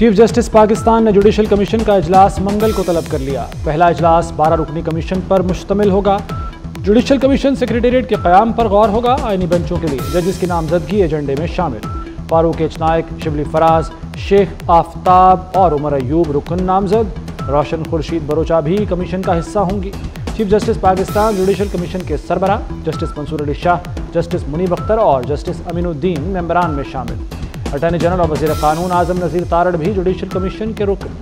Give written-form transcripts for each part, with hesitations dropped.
Chief justice Pakistan ने judicial commission का इजलास मंगल को तलब कर लिया। पहला इजलास 12 रुकनी कमीशन पर मुश्तमिल होगा। जुडिशल कमीशन सेक्रेटेरिएट के क़याम पर गौर होगा। आईनी बेंचों के लिए जजेस की नामजदगी एजेंडे में शामिल। फारूक एच नायक, शिबली फराज, शेख आफ्ताब और उमर अयूब रुकन नामजद। रोशन खुर्शीद बरोचा भी कमीशन का हिस्सा होंगी। Chief justice Pakistan judicial commission के सरबरा जस्टिस मंसूर अली शाह, जस्टिस मुनीब अख्तर और जस्टिस अमीनुद्दीन मेंबरान में शामिल। अटॉर्नी जनरल और वज़ीर कानून आज़म नज़ीर तारड़ भी जुडिशल कमीशन के रुकन।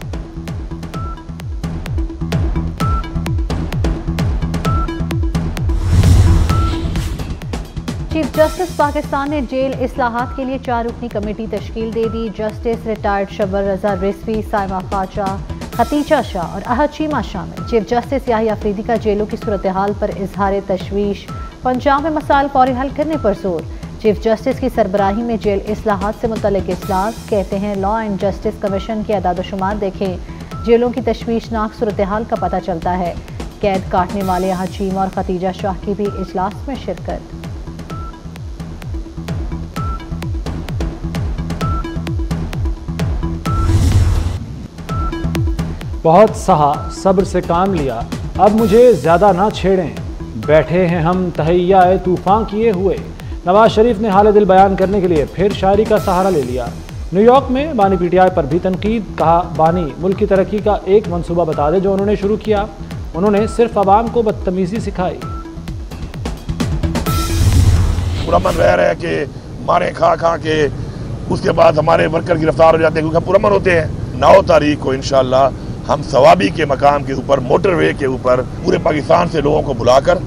चीफ जस्टिस पाकिस्तान ने जेल इस्लाहात के लिए 4 रुकनी कमेटी तश्कील दे दी। जस्टिस रिटायर्ड शबर रजा रिजवी, साइमा खाचा, खतीजा शाह और अहद चीमा शामिल। चीफ जस्टिस याहिया अफरीदी का जेलों की सूरत हाल पर इजहार तशवीश। पंजाब में मसाइल फौरी हल करने पर जोर। चीफ जस्टिस की सरबराही में जेल इस्लाहात से मुतल्लिक इजलास। कहते हैं लॉ एंड जस्टिस कमीशन के अदाद-ओ-शुमार देखें, जेलों की तशवीशनाक सूरत हाल का पता चलता है। कैद काटने वाले अहद चीमा और खतीजा शाह की भी इजलास में शिरकत। बहुत सहा, सब्र से काम लिया, अब मुझे ज़्यादा ना छेड़ें, बैठे हैं हम तहैया तूफ़ान किए हुए। नवाज शरीफ ने हाल दिल बयान करने के लिए फिर शायरी का सहारा ले लिया। न्यूयॉर्क में बानी पीटीआई पर भी तनकीद। कहा बानी मुल्क की तरक्की का एक मंसूबा बता दे जो उन्होंने शुरू किया। उन्होंने सिर्फ आवाम को बदतमीज़ी सिखाई। पुरअमन रह रहे कि मारे खा खा के उसके बाद हमारे वर्कर गिरफ्तार हो जाते हैं क्योंकि पुरअमन होते हैं। 9 तारीख को इंशाअल्लाह हम सवाबी के मकाम के ऊपर, मोटरवे के ऊपर पूरे पाकिस्तान से लोगों को बुलाकर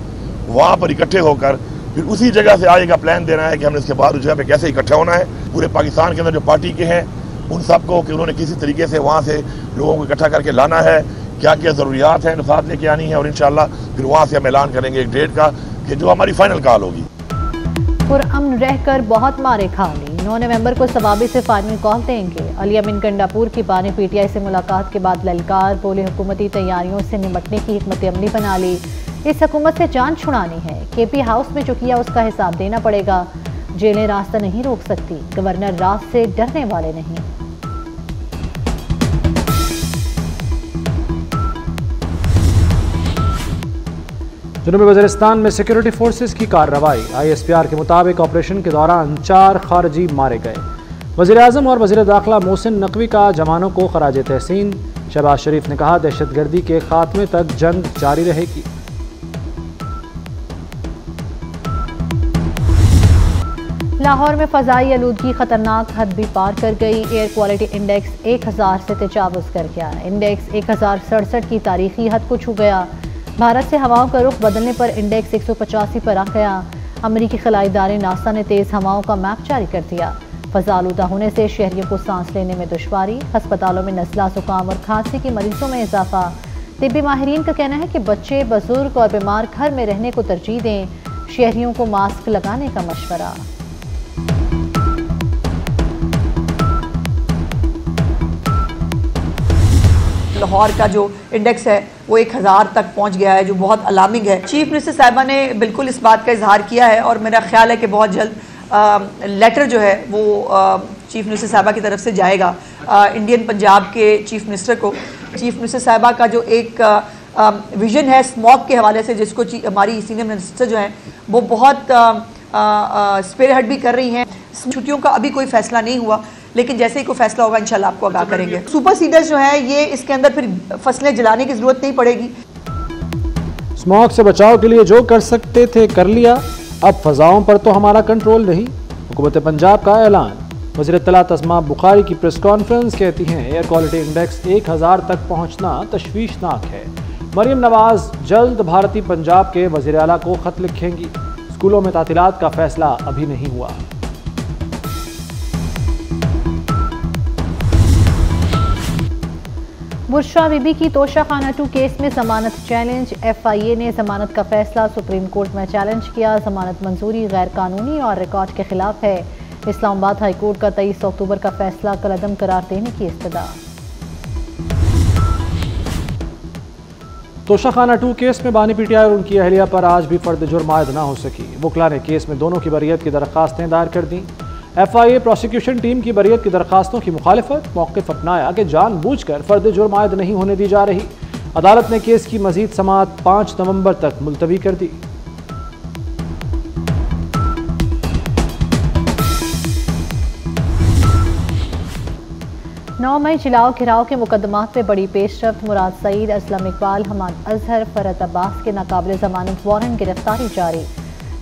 वहाँ पर इकट्ठे होकर फिर उसी जगह से आगे का प्लान देना है कि हमने इसके बाद उस जगह पे कैसे इकट्ठा होना है। पूरे पाकिस्तान के अंदर जो पार्टी के हैं उन सबको कि उन्होंने किसी तरीके से वहाँ से लोगों को इकट्ठा करके लाना है, क्या क्या ज़रूरियात हैं साथ लेके आनी है और इंशाअल्लाह फिर वहाँ से हम ऐलान करेंगे एक डेट का कि जो हमारी फाइनल कॉल होगी। पुरअमन रहकर बहुत मारे खा ली। 9 नवंबर को सवाबी से फाइनल कॉल देंगे। अली अमीन गंडापुर की बानी पीटीआई से मुलाकात के बाद ललकार। बोले हुकूमती तैयारियों से निपटने की हिकमत अमली बना ली। इस हुकूमत से जान छुड़ानी है। केपी हाउस में जो किया उसका हिसाब देना पड़ेगा। जेलें रास्ता नहीं रोक सकती। गवर्नर राज से डरने वाले नहीं। जनूबी वज़ीरिस्तान में सिक्योरिटी फोर्सेस की कार्रवाई। ISPR के मुताबिक ऑपरेशन के दौरान 4 खारजी मारे गए। वज़ीर आज़म और वज़ीर दाखिला मोहसिन नकवी का जवानों को खराज तहसीन। शहबाज शरीफ ने कहा दहशतगर्दी के खात्मे तक जंग जारी रहेगी। लाहौर में फ़ज़ाई आलूदगी खतरनाक हद भी पार कर गई। एयर क्वालिटी इंडेक्स 1000 से तजावुज़ कर गया। इंडेक्स 1067 की तारीखी हद को छू गया। भारत से हवाओं का रुख बदलने पर इंडेक्स 185 पर आ गया। अमरीकी खलाई इदारे नासा ने तेज़ हवाओं का मैप जारी कर दिया। फ़ज़ा आलूदा होने से शहरियों को सांस लेने में दुश्वारी। अस्पतालों में नज़ला, ज़ुकाम और खांसी के मरीजों में इजाफा। तिब्बी माहिरीन का कहना है कि बच्चे, बुजुर्ग और बीमार घर में रहने को तरजीह दें। शहरियों को मास्क लगाने का मशवरा। लाहौर का जो इंडेक्स है वो 1000 तक पहुंच गया है, जो बहुत अलार्मिंग है। चीफ मिनिस्टर साहिबा ने बिल्कुल इस बात का इजहार किया है और मेरा ख्याल है कि बहुत जल्द लेटर जो है वो चीफ मिनिस्टर साहिबा की तरफ से जाएगा इंडियन पंजाब के चीफ मिनिस्टर को। चीफ मिनिस्टर साहिबा का जो एक विजन है स्मॉग के हवाले से, जिसको हमारी सीनियर मिनिस्टर जो हैं वो बहुत स्पीयरहेड भी कर रही हैं। छुट्टियों का अभी कोई फैसला नहीं हुआ, लेकिन जैसे ही कोई फैसला होगा इंशाल्लाह आपको आगाह करेंगे। सुपर सीडर्स जो है ये इसके अंदर फिर फसलें जलाने की जरूरत नहीं पड़ेगी। स्मॉग से बचाव के लिए जो कर सकते थे कर लिया, अब फजाओं पर तो हमारा कंट्रोल नहीं। हुकूमत पंजाब का ऐलान। वज़ीर इत्तलात अस्मा बुखारी की प्रेस कॉन्फ्रेंस कहती हैं एयर क्वालिटी इंडेक्स 1000 तक पहुँचना तशवीशनाक है। मरीम नवाज जल्द भारतीय पंजाब के वज़ीर आला को खत लिखेंगी। स्कूलों में तातीलात का फैसला अभी नहीं हुआ। बुशरा बीबी की तोशाखाना 2 केस में जमानत चैलेंज। FIA ने जमानत का फैसला सुप्रीम कोर्ट में चैलेंज किया। जमानत मंजूरी गैर कानूनी और रिकॉर्ड के खिलाफ है। इस्लामाबाद हाई कोर्ट का 23 अक्टूबर का फैसला कलअदम करार देने की इस्तदा। तोशाखाना 2 केस में बानी पीटीआई और उनकी अहलिया पर आज भी फर्द जुर्म आयद ना हो सकी। वकला ने केस में दोनों की बरियत की दरख्वास्तें दायर कर दी। FIA प्रोसिक्यूशन टीम की बरियत की दरखास्तों की मुखालिफत, मौक़िफ़ अपनाया कि जानबूझकर फ़र्द जुर्म आयद नहीं होने दी जा रही। अदालत ने केस की मज़ीद समाअत 5 नवंबर तक मुलतवी कर दी। नौ मई जिलाओ घिराव के मुकदमात में बड़ी पेशरफ्त, मुराद सईद, असलम इकबाल, हमाद अजहर, फरहत अब्बास के नाकाबिल जमानत वारंट गिरफ्तारी जारी।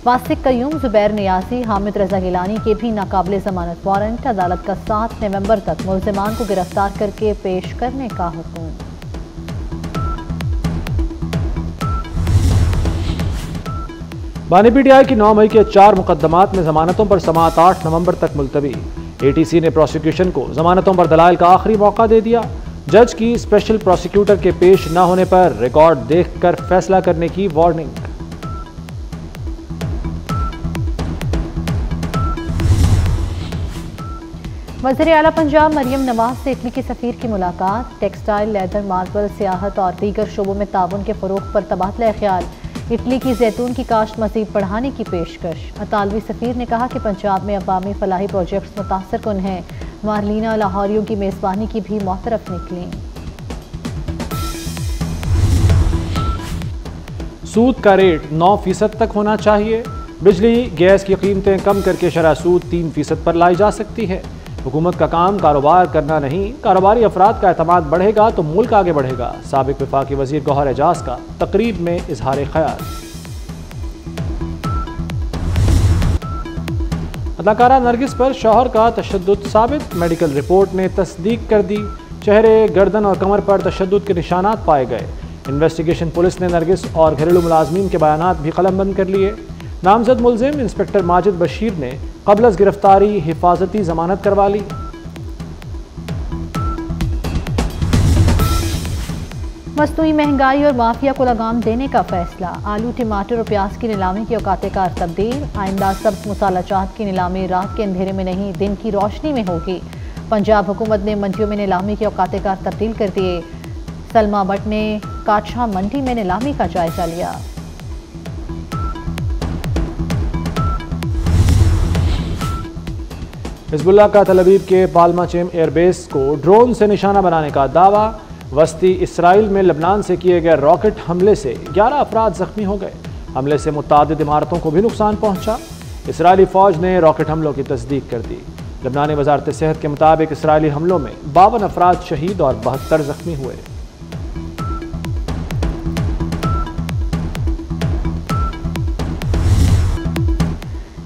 वासिक कयूम, जुबैर नियाजी, हामिद रजा गिलानी के भी नाकाबिल जमानत वारंट। अदालत का 7 नवंबर तक मुल्जिमान को गिरफ्तार करके पेश करने का हुक्म। बानी PTI की 9 मई के 4 मुकदमात में जमानतों पर समाअत 8 नवंबर तक मुलतवी। ATC ने प्रोसिक्यूशन को जमानतों पर दलाइल का आखिरी मौका दे दिया। जज की स्पेशल प्रोसिक्यूटर के पेश न होने पर रिकॉर्ड देखकर फैसला करने की वार्निंग। वज़ीर आला पंजाब मरियम नवाज से इटली के सफ़ीर की मुलाकात। टेक्सटाइल, लेदर, मार्बल, सियाहत और दीगर शोबों में ताउन के फ़रोग़ पर तबादला ख्याल। इटली की जैतून की काश्त मज़ीद बढ़ाने की पेशकश। अतालवी सफ़ीर ने कहा कि पंजाब में अवामी फलाही प्रोजेक्ट्स मुतासर कुन हैं। मारलीना लाहौरियों की मेज़बानी की भी मोतरफ निकली। सूद का रेट 9% तक होना चाहिए। बिजली गैस की कीमतें कम करके शरह सूद 3% पर लाई जा सकती है। हुकूमत का काम कारोबार करना नहीं, कारोबारी अफराद का एतमाद बढ़ेगा तो मुल्क आगे बढ़ेगा। साबिक वफाकी वजीर गौहर एजाज का तकरीब में इजहार ख्याल। अदाकारा नरगिस पर शौहर का तशद्दुद साबित, मेडिकल रिपोर्ट ने तस्दीक कर दी। चेहरे, गर्दन और कमर पर तशद्दुद के निशानात पाए गए। इन्वेस्टिगेशन पुलिस ने नरगिस और घरेलू मुलाजमीन के बयानात भी कलमबंद कर लिए। नामजद मुलजिम इंस्पेक्टर माजिद बशीर ने क़ब्ल अज़ गिरफ्तारी हिफाजती जमानत करवा ली। मसनूई महंगाई और माफिया को लगाम देने का फैसला। आलू, टमाटर और प्याज की नीलामी की औकात कार तब्दील। आइंदा सब्ज़ मसाला जात की नीलामी रात के अंधेरे में नहीं, दिन की रोशनी में होगी। पंजाब हुकूमत ने मंडियों में नीलामी की औकात कार तब्दील कर दिए। सलमा भट्ट ने काछा मंडी में नीलामी का जायजा लिया। हिज़्बुल्लाह का तल अवीव के पाल्मा चेम एयरबेस को ड्रोन से निशाना बनाने का दावा। वस्ती इसराइल में लबनान से किए गए रॉकेट हमले से 11 अफराद जख्मी हो गए। हमले से मुतादिद इमारतों को भी नुकसान पहुंचा। इसराइली फ़ौज ने रॉकेट हमलों की तस्दीक कर दी। लबनानी वजारत सेहत के मुताबिक इसराइली हमलों में 52 अफराद शहीद और 72 जख्मी हुए।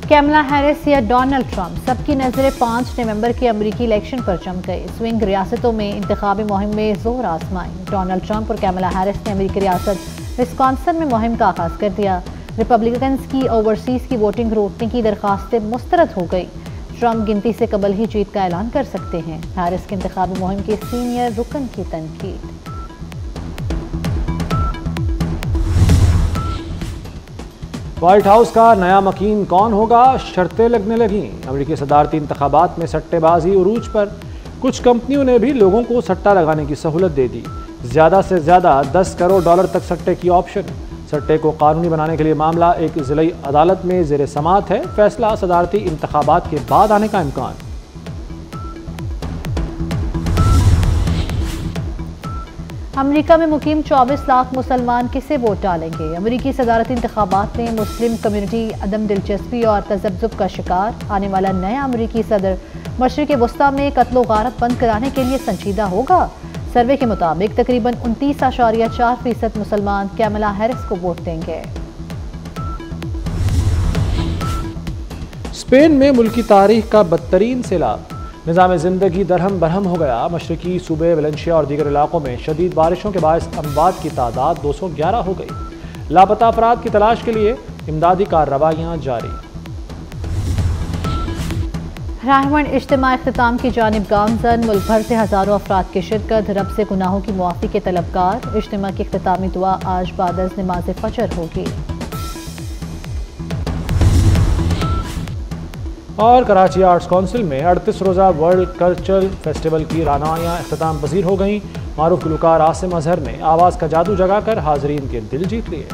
कैमला हैरिस या डोनाल्ड ट्रंप, सबकी नजरें 5 नवंबर के अमरीकी इलेक्शन पर जम गई। स्विंग रियासतों में इंतखाबी मुहिम में जोर आजमाई। डोनाल्ड ट्रंप और कैमला हैरिस ने अमरीकी रियासत विस्कॉन्सिन में मुहिम का आगाज कर दिया। रिपब्लिकन्स की ओवरसीज की वोटिंग रोकने की दरखास्तें मुस्तरद हो गई। ट्रंप गिनती से कबल ही जीत का ऐलान कर सकते हैं। हैरिस की इंतखाबी मुहिम के सीनियर रुकन की तनकीद। व्हाइट हाउस का नया मकीन कौन होगा, शर्तें लगने लगीं। अमरीकी सदारती इंतखाबात में सट्टेबाजी उरूज पर। कुछ कंपनियों ने भी लोगों को सट्टा लगाने की सहूलत दे दी। ज़्यादा से ज़्यादा $10 करोड़ तक सट्टे की ऑप्शन। सट्टे को कानूनी बनाने के लिए मामला एक ज़िली अदालत में ज़ेर समाअत है। फैसला सदारती इंतखाबात के बाद आने का इम्कान। अमेरिका में मुकीम 24 लाख मुसलमान किसे वोट डालेंगे। अमेरिकी सदारती इंतखाबात में मुस्लिम कम्युनिटी अदम दिलचस्पी और तजब्जुब का शिकार। आने वाला नया अमेरिकी सदर मशरिक़ वस्ता में कत्लो गारत बंद कराने के लिए संजीदा होगा। सर्वे के मुताबिक तकरीबन 29.4% मुसलमान कैमला हैरिस को वोट देंगे। स्पेन में मुल्की तारीख का बदतरीन सैलाब। निज़ाम ज़िंदगी दरहम बरहम हो गया। मशरकी सूबे वलेंशिया और दीगर इलाकों में शदीद बारिशों के बायस अमवात की तादाद 211 हो गई। लापता अफराद की तलाश के लिए इमदादी कार्रवाइयाँ जारी। राहमन इज्तिमा इख्तिताम की जानिब गामजन। मुल्क भर से हज़ारों अफराद की शिरकत। रब से गुनाहों की मुआफ़ी के तलबगार। इज्तिमा की इख्तितामी दुआ आज बाद अज़ नमाज़ फजर होगी। और कराची आर्ट्स काउंसिल में 38 रोज़ा वर्ल्ड कल्चरल फेस्टिवल की रानायाँ इख्तिताम पजीर हो गईं। मारूफ गुलकार आसिम अजहर ने आवाज़ का जादू जगाकर हाजरीन के दिल जीत लिए।